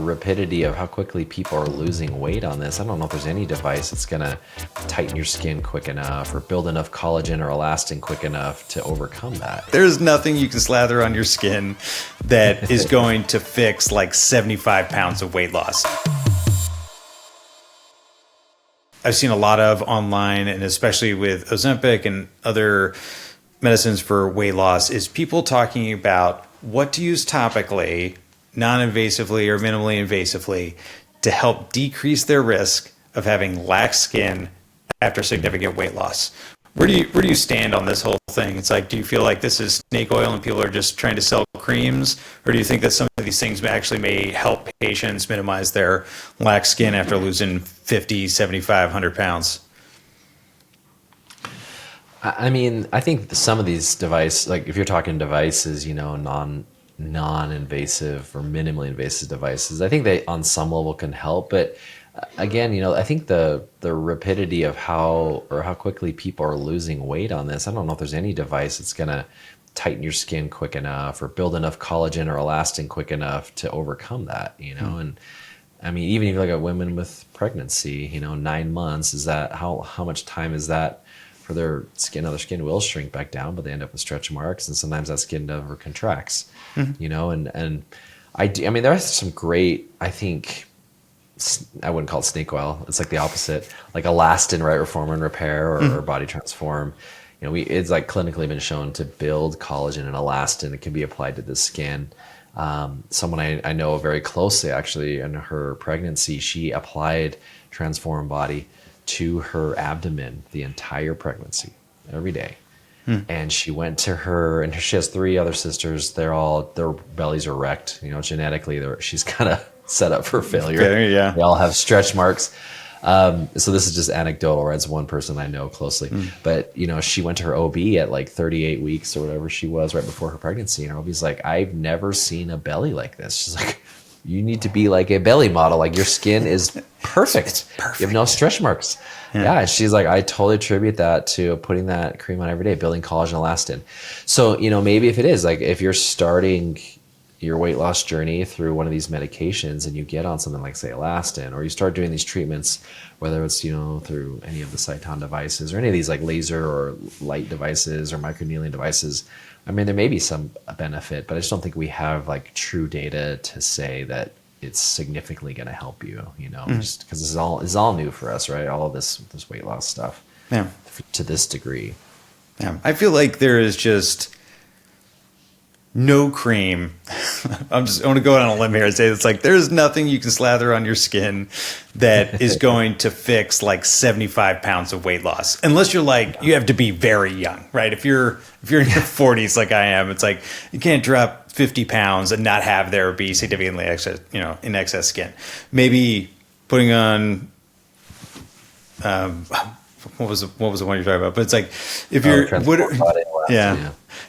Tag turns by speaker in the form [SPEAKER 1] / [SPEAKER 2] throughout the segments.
[SPEAKER 1] rapidity of how quickly people are losing weight on this, I don't know if there's any device that's going to tighten your skin quick enough or build enough collagen or elastin quick enough to overcome that.
[SPEAKER 2] There's nothing you can slather on your skin that is going to fix like 75 pounds of weight loss. I've seen a lot of online, and especially with Ozempic and other medicines for weight loss, is people talking about what to use topically, non-invasively or minimally invasively, to help decrease their risk of having lax skin after significant weight loss. Where do you stand on this whole thing? It's like, do you feel like this is snake oil and people are just trying to sell creams? Or do you think that some of these things actually may help patients minimize their lax skin after losing 50, 75, 100 pounds?
[SPEAKER 1] I mean, I think some of these devices, like if you're talking devices, non-invasive or minimally invasive devices, I think they on some level can help. But again, I think the rapidity of how quickly people are losing weight on this, I don't know if there's any device that's going to tighten your skin quick enough or build enough collagen or elastin quick enough to overcome that, And I mean, even if you look at women with pregnancy, 9 months, is that how much time is that for their skin? Now their skin will shrink back down, but they end up with stretch marks, and sometimes that skin never contracts, and I mean, there are some great, I think, I wouldn't call it snake oil. It's like the opposite, like elastin, right? Reform and repair or body transform. It's like clinically been shown to build collagen and elastin. It can be applied to the skin. Someone I know very closely, actually, in her pregnancy, she applied Transform Body to her abdomen the entire pregnancy, every day. And she went to her, and she has 3 other sisters. Their bellies are wrecked. Genetically, she's kind of set up for failure.
[SPEAKER 2] Okay, yeah.
[SPEAKER 1] They all have stretch marks. So this is just anecdotal, right? It's one person I know closely. But, she went to her OB at like 38 weeks or whatever she was right before her pregnancy. And her OB's like, I've never seen a belly like this. She's like, you need to be like a belly model. Like your skin is perfect.
[SPEAKER 2] It's perfect.
[SPEAKER 1] You have no stretch marks. Yeah. And she's like, I totally attribute that to putting that cream on every day, building collagen elastin. So, maybe if it is like, if you're starting your weight loss journey through one of these medications and you get on something like, say, elastin, or you start doing these treatments, whether it's, through any of the Cyton devices or any of these like laser or light devices or microneedling devices, I mean, there may be some benefit, but I just don't think we have like true data to say that it's significantly going to help you, just because this is all new for us, right? All of this weight loss stuff, to this degree.
[SPEAKER 2] Yeah, I feel like there is just no cream. I want to go out on a limb here and say it's like there's nothing you can slather on your skin that is going to fix like 75 pounds of weight loss, unless you're like, you have to be very young, right? If you're in your 40s like I am, it's like you can't drop 50 pounds and not have there be significantly excess, in excess skin. Maybe putting on what was the one you're talking about? But it's like if you're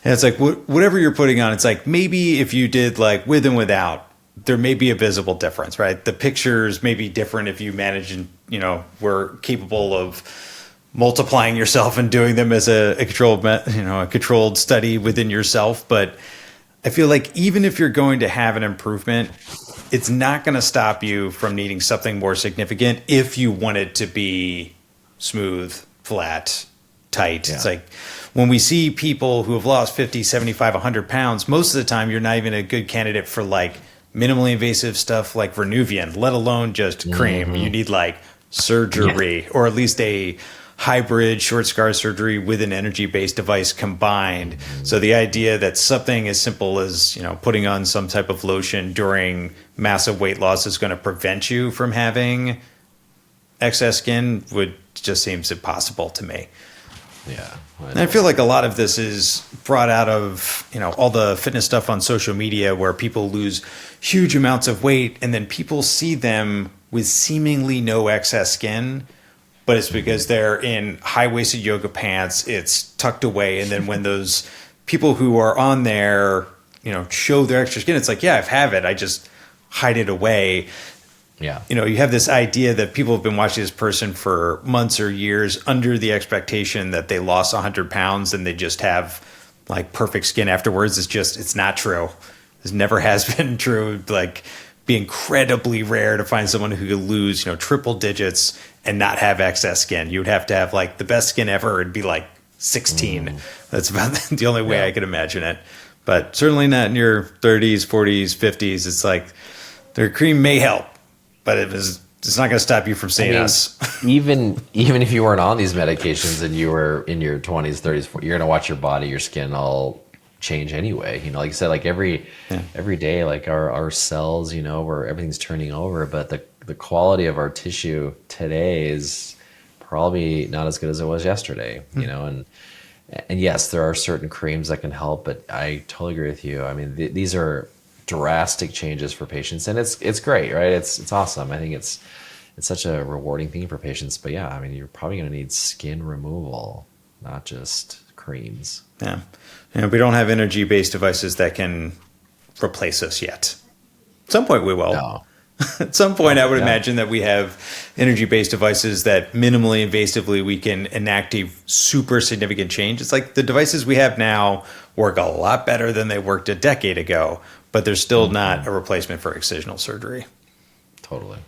[SPEAKER 2] and it's like whatever you're putting on, it's like maybe if you did like with and without, there may be a visible difference, right? The pictures may be different if you manage and were capable of multiplying yourself and doing them as a controlled study within yourself. But I feel like even if you're going to have an improvement, it's not going to stop you from needing something more significant if you want it to be smooth, flat, tight. Yeah. It's like when we see people who have lost 50, 75, 100 pounds, most of the time you're not even a good candidate for like minimally invasive stuff like Renuvian, let alone just cream. You need like surgery or at least a hybrid short scar surgery with an energy-based device combined. So the idea that something as simple as, putting on some type of lotion during massive weight loss is going to prevent you from having excess skin just seems impossible to me.
[SPEAKER 1] Yeah.
[SPEAKER 2] And I feel like a lot of this is brought out of, all the fitness stuff on social media where people lose huge amounts of weight and then people see them with seemingly no excess skin, but it's because they're in high-waisted yoga pants, it's tucked away, and then when those people who are on there, show their extra skin, it's like, yeah, I have it, I just hide it away.
[SPEAKER 1] Yeah.
[SPEAKER 2] You have this idea that people have been watching this person for months or years under the expectation that they lost 100 pounds and they just have like perfect skin afterwards. It's not true. This never has been true. Like be incredibly rare to find someone who could lose, triple digits and not have excess skin. You would have to have like the best skin ever and be like 16. That's about the only way I could imagine it. But certainly not in your 30s, 40s, 50s. It's like their cream may help, but it's not going to stop you from seeing us.
[SPEAKER 1] even if you weren't on these medications and you were in your 20s, 30s, 40s, you're going to watch your body, your skin all change anyway. Like you said, like every day, like our cells, where everything's turning over, but the quality of our tissue today is probably not as good as it was yesterday, and yes, there are certain creams that can help, but I totally agree with you. I mean, these are drastic changes for patients, and it's great, right? It's awesome. I think it's such a rewarding thing for patients. But yeah, I mean, you're probably going to need skin removal, not just creams.
[SPEAKER 2] Yeah, we don't have energy-based devices that can replace us yet. At some point, we will.
[SPEAKER 1] No.
[SPEAKER 2] At some point, I would imagine that we have energy-based devices that minimally invasively we can enact a super significant change. It's like the devices we have now work a lot better than they worked a decade ago, but they're still not a replacement for excisional surgery.
[SPEAKER 1] Totally.